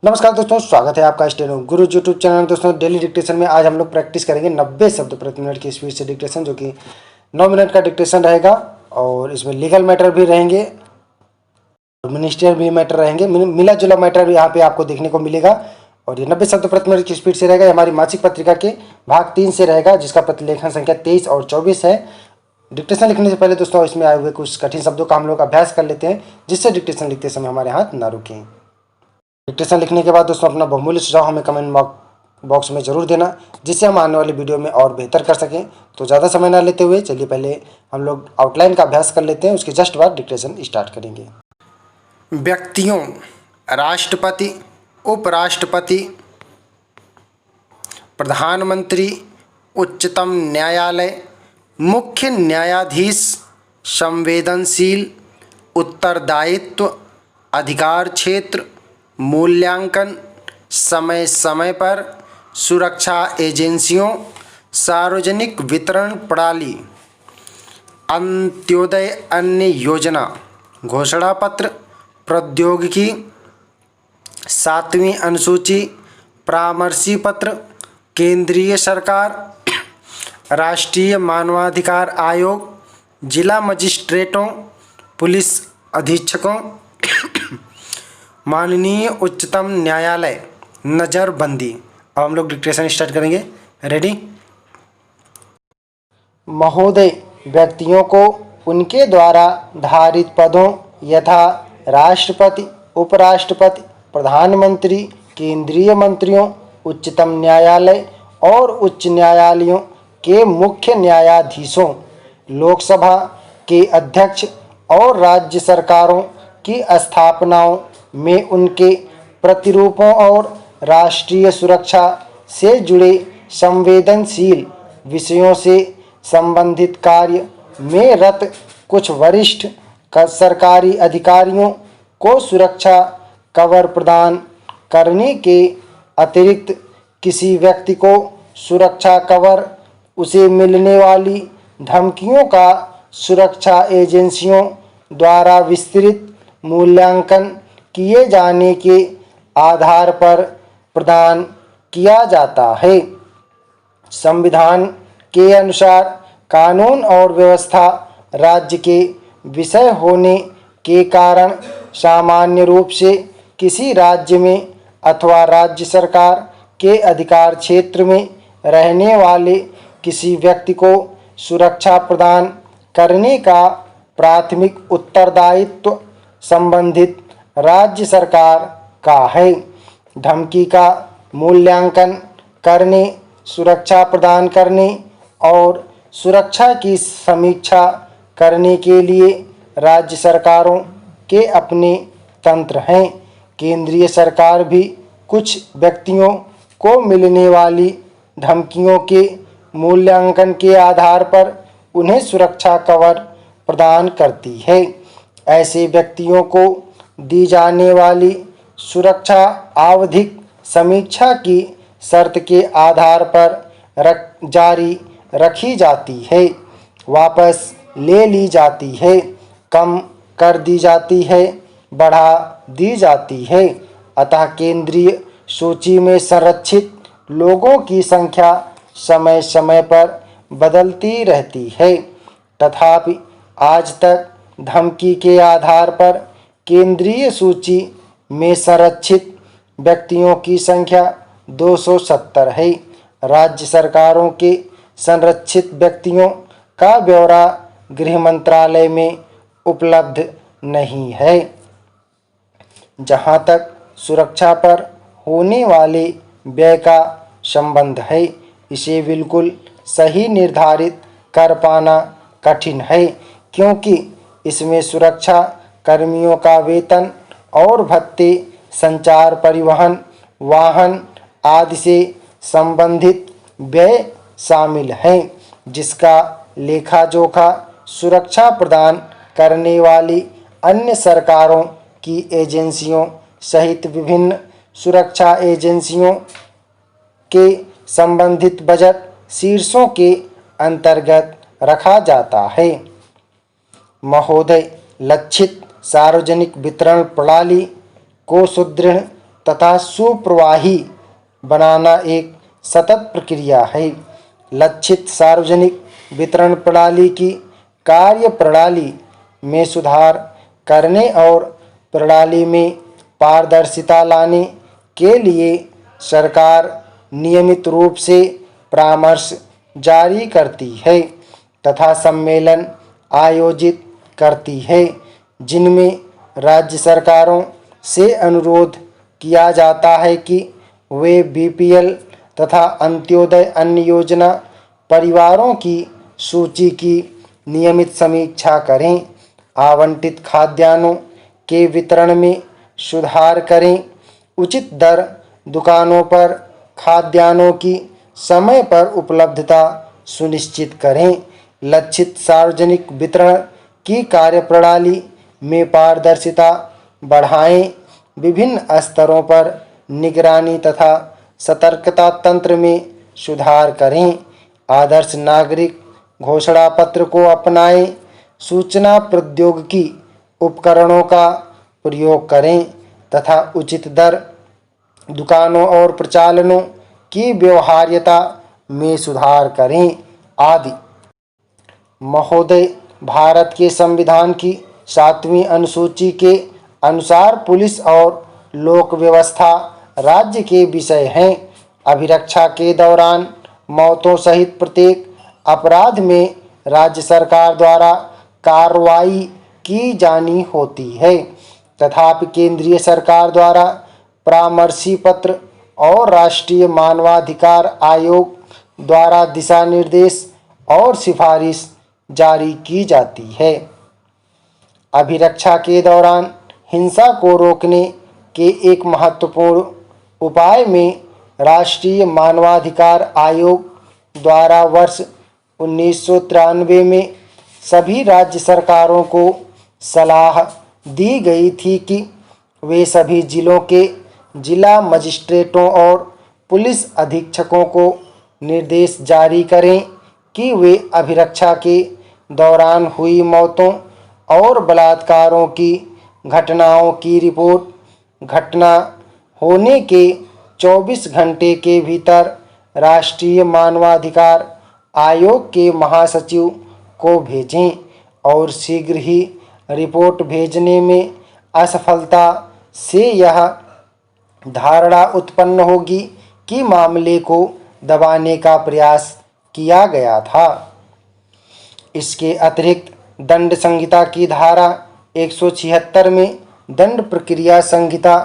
नमस्कार दोस्तों, स्वागत है आपका स्टेनो गुरु यूट्यूब चैनल में। दोस्तों डेली डिक्टेशन में आज हम लोग प्रैक्टिस करेंगे 90 शब्द प्रति मिनट की स्पीड से डिक्टेशन, जो कि 9 मिनट का डिक्टेशन रहेगा। और इसमें लीगल मैटर भी रहेंगे, मिनिस्ट्रियल भी मैटर रहेंगे, मिला जुला मैटर भी यहाँ पे आपको देखने को मिलेगा। और ये 90 शब्द प्रति मिनट की स्पीड से रहेगा। हमारी मासिक पत्रिका के भाग 3 से रहेगा, जिसका प्रतिलेखन संख्या 23 और 24 है। डिक्टेशन लिखने से पहले दोस्तों इसमें आए हुए कुछ कठिन शब्दों का हम लोग अभ्यास कर लेते हैं, जिससे डिक्टेशन लिखते समय हमारे हाथ ना रुकें। डिक्टेशन लिखने के बाद दोस्तों अपना बहुमूल्य सुझाव हमें कमेंट बॉक्स में ज़रूर देना, जिससे हम आने वाली वीडियो में और बेहतर कर सकें। तो ज़्यादा समय ना लेते हुए चलिए पहले हम लोग आउटलाइन का अभ्यास कर लेते हैं, उसके जस्ट बाद डिक्टेशन स्टार्ट करेंगे। व्यक्तियों: राष्ट्रपति, उपराष्ट्रपति, प्रधानमंत्री, उच्चतम न्यायालय, मुख्य न्यायाधीश, संवेदनशील, उत्तरदायित्व, अधिकार क्षेत्र, मूल्यांकन, समय समय पर, सुरक्षा एजेंसियों, सार्वजनिक वितरण प्रणाली, अंत्योदय अन्न योजना, घोषणा पत्र, प्रौद्योगिकी, 7वीं अनुसूची, परामर्शी पत्र, केंद्रीय सरकार, राष्ट्रीय मानवाधिकार आयोग, जिला मजिस्ट्रेटों, पुलिस अधीक्षकों, माननीय उच्चतम न्यायालय, नज़रबंदी। अब हम लोग डिक्टेशन स्टार्ट करेंगे। रेडी? महोदय, व्यक्तियों को उनके द्वारा धारित पदों यथा राष्ट्रपति, उपराष्ट्रपति, प्रधानमंत्री, केंद्रीय मंत्रियों, उच्चतम न्यायालय और उच्च न्यायालयों के मुख्य न्यायाधीशों, लोकसभा के अध्यक्ष और राज्य सरकारों की स्थापनाओं में उनके प्रतिरूपों और राष्ट्रीय सुरक्षा से जुड़े संवेदनशील विषयों से संबंधित कार्य में रत कुछ वरिष्ठ सरकारी अधिकारियों को सुरक्षा कवर प्रदान करने के अतिरिक्त किसी व्यक्ति को सुरक्षा कवर उसे मिलने वाली धमकियों का सुरक्षा एजेंसियों द्वारा विस्तृत मूल्यांकन किए जाने के आधार पर प्रदान किया जाता है। संविधान के अनुसार कानून और व्यवस्था राज्य के विषय होने के कारण सामान्य रूप से किसी राज्य में अथवा राज्य सरकार के अधिकार क्षेत्र में रहने वाले किसी व्यक्ति को सुरक्षा प्रदान करने का प्राथमिक उत्तरदायित्व संबंधित राज्य सरकार का है। धमकी का मूल्यांकन करने, सुरक्षा प्रदान करने और सुरक्षा की समीक्षा करने के लिए राज्य सरकारों के अपने तंत्र हैं। केंद्रीय सरकार भी कुछ व्यक्तियों को मिलने वाली धमकियों के मूल्यांकन के आधार पर उन्हें सुरक्षा कवर प्रदान करती है। ऐसे व्यक्तियों को दी जाने वाली सुरक्षा आवधिक समीक्षा की शर्त के आधार पर जारी रखी जाती है, वापस ले ली जाती है, कम कर दी जाती है, बढ़ा दी जाती है। अतः केंद्रीय सूची में संरक्षित लोगों की संख्या समय समय पर बदलती रहती है। तथापि आज तक धमकी के आधार पर केंद्रीय सूची में संरक्षित व्यक्तियों की संख्या 270 है। राज्य सरकारों के संरक्षित व्यक्तियों का ब्यौरा गृह मंत्रालय में उपलब्ध नहीं है। जहां तक सुरक्षा पर होने वाले व्यय का संबंध है, इसे बिल्कुल सही निर्धारित कर पाना कठिन है, क्योंकि इसमें सुरक्षा कर्मियों का वेतन और भत्ते, संचार, परिवहन, वाहन आदि से संबंधित व्यय शामिल हैं, जिसका लेखा जोखा सुरक्षा प्रदान करने वाली अन्य सरकारों की एजेंसियों सहित विभिन्न सुरक्षा एजेंसियों के संबंधित बजट शीर्षों के अंतर्गत रखा जाता है। महोदय, लक्षित सार्वजनिक वितरण प्रणाली को सुदृढ़ तथा सुप्रवाही बनाना एक सतत प्रक्रिया है। लक्षित सार्वजनिक वितरण प्रणाली की कार्य प्रणाली में सुधार करने और प्रणाली में पारदर्शिता लाने के लिए सरकार नियमित रूप से परामर्श जारी करती है तथा सम्मेलन आयोजित करती है, जिनमें राज्य सरकारों से अनुरोध किया जाता है कि वे बीपीएल तथा अंत्योदय अन्न योजना परिवारों की सूची की नियमित समीक्षा करें, आवंटित खाद्यान्नों के वितरण में सुधार करें, उचित दर दुकानों पर खाद्यान्नों की समय पर उपलब्धता सुनिश्चित करें, लक्षित सार्वजनिक वितरण की कार्यप्रणाली में पारदर्शिता बढ़ाएं, विभिन्न स्तरों पर निगरानी तथा सतर्कता तंत्र में सुधार करें, आदर्श नागरिक घोषणा पत्र को अपनाएं, सूचना प्रौद्योगिकी उपकरणों का प्रयोग करें तथा उचित दर दुकानों और प्रचालनों की व्यवहार्यता में सुधार करें आदि। महोदय, भारत के संविधान की 7वीं अनुसूची के अनुसार पुलिस और लोक व्यवस्था राज्य के विषय हैं। अभिरक्षा के दौरान मौतों सहित प्रत्येक अपराध में राज्य सरकार द्वारा कार्रवाई की जानी होती है। तथापि केंद्रीय सरकार द्वारा परामर्शी पत्र और राष्ट्रीय मानवाधिकार आयोग द्वारा दिशा निर्देश और सिफारिश जारी की जाती है। अभिरक्षा के दौरान हिंसा को रोकने के एक महत्वपूर्ण उपाय में राष्ट्रीय मानवाधिकार आयोग द्वारा वर्ष 1993 में सभी राज्य सरकारों को सलाह दी गई थी कि वे सभी जिलों के जिला मजिस्ट्रेटों और पुलिस अधीक्षकों को निर्देश जारी करें कि वे अभिरक्षा के दौरान हुई मौतों और बलात्कारों की घटनाओं की रिपोर्ट घटना होने के 24 घंटे के भीतर राष्ट्रीय मानवाधिकार आयोग के महासचिव को भेजें और शीघ्र ही रिपोर्ट भेजने में असफलता से यह धारणा उत्पन्न होगी कि मामले को दबाने का प्रयास किया गया था। इसके अतिरिक्त दंड संहिता की धारा 176 में दंड प्रक्रिया संहिता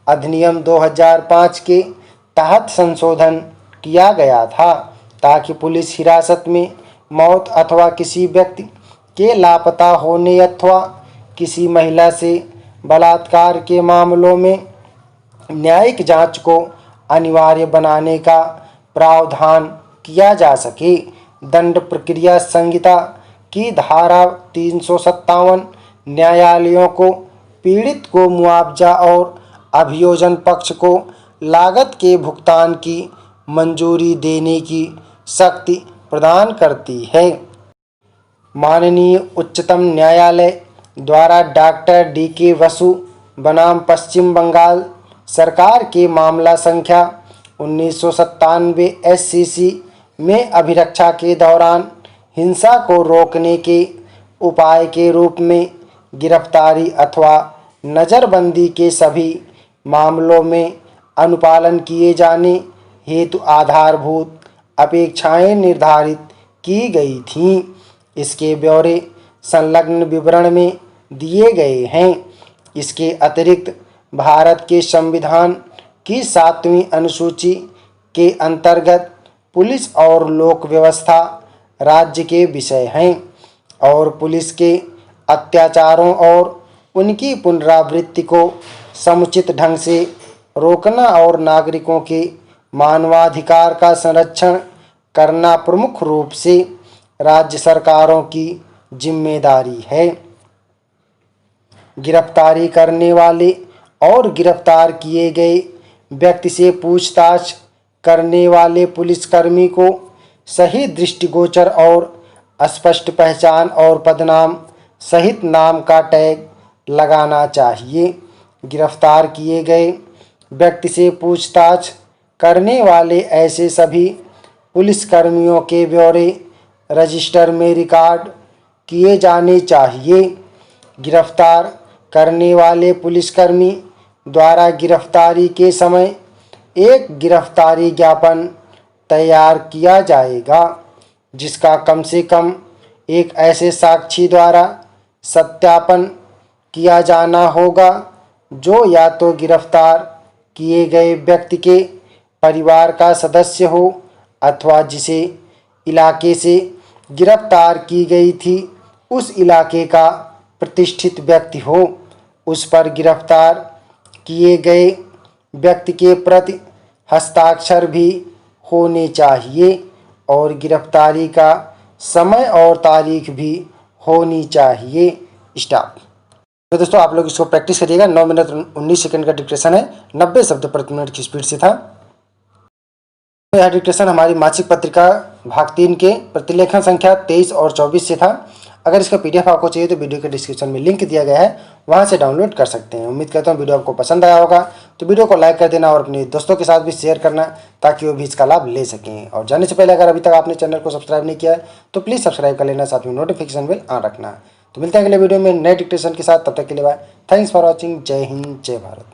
अधिनियम 2005 के तहत संशोधन किया गया था ताकि पुलिस हिरासत में मौत अथवा किसी व्यक्ति के लापता होने अथवा किसी महिला से बलात्कार के मामलों में न्यायिक जांच को अनिवार्य बनाने का प्रावधान किया जा सके। दंड प्रक्रिया संहिता की धारा 357 न्यायालयों को पीड़ित को मुआवजा और अभियोजन पक्ष को लागत के भुगतान की मंजूरी देने की शक्ति प्रदान करती है। माननीय उच्चतम न्यायालय द्वारा डॉक्टर डी.के. बसु बनाम पश्चिम बंगाल सरकार के मामला संख्या 1997 SCC में अभिरक्षा के दौरान हिंसा को रोकने के उपाय के रूप में गिरफ्तारी अथवा नज़रबंदी के सभी मामलों में अनुपालन किए जाने हेतु आधारभूत अपेक्षाएं निर्धारित की गई थीं। इसके ब्यौरे संलग्न विवरण में दिए गए हैं। इसके अतिरिक्त भारत के संविधान की 7वीं अनुसूची के अंतर्गत पुलिस और लोक व्यवस्था राज्य के विषय हैं और पुलिस के अत्याचारों और उनकी पुनरावृत्ति को समुचित ढंग से रोकना और नागरिकों के मानवाधिकार का संरक्षण करना प्रमुख रूप से राज्य सरकारों की जिम्मेदारी है। गिरफ्तारी करने वाले और गिरफ्तार किए गए व्यक्ति से पूछताछ करने वाले पुलिसकर्मी को सही दृष्टिगोचर और स्पष्ट पहचान और पदनाम सहित नाम का टैग लगाना चाहिए। गिरफ्तार किए गए व्यक्ति से पूछताछ करने वाले ऐसे सभी पुलिसकर्मियों के ब्यौरे रजिस्टर में रिकॉर्ड किए जाने चाहिए। गिरफ्तार करने वाले पुलिसकर्मी द्वारा गिरफ्तारी के समय एक गिरफ्तारी ज्ञापन तैयार किया जाएगा, जिसका कम से कम एक ऐसे साक्षी द्वारा सत्यापन किया जाना होगा जो या तो गिरफ्तार किए गए व्यक्ति के परिवार का सदस्य हो अथवा जिसे इलाके से गिरफ्तार की गई थी उस इलाके का प्रतिष्ठित व्यक्ति हो। उस पर गिरफ्तार किए गए व्यक्ति के प्रति हस्ताक्षर भी होने चाहिए और गिरफ्तारी का समय और तारीख भी होनी चाहिए। स्टॉप। तो दोस्तों आप लोग इसको प्रैक्टिस करिएगा। 9 मिनट 19 सेकंड का डिक्टेशन है, 90 शब्द प्रति मिनट की स्पीड से था। तो यह डिक्टेशन हमारी मासिक पत्रिका भाग 3 के प्रतिलेखन संख्या 23 और 24 से था। अगर इसका PDF आपको चाहिए तो वीडियो के डिस्क्रिप्शन में लिंक दिया गया है, वहां से डाउनलोड कर सकते हैं। उम्मीद करता हूँ वीडियो आपको पसंद आया होगा, तो वीडियो को लाइक कर देना और अपने दोस्तों के साथ भी शेयर करना ताकि वो भी इसका लाभ ले सकें। और जाने से पहले अगर अभी तक आपने चैनल को सब्सक्राइब नहीं किया है तो प्लीज़ सब्सक्राइब कर लेना, साथ में नोटिफिकेशन बेल ऑन रखना। तो मिलते हैं अगले वीडियो में नए डिक्टेशन के साथ, तब तक के लिए बाय। Thanks for watching. जय हिंद, जय भारत।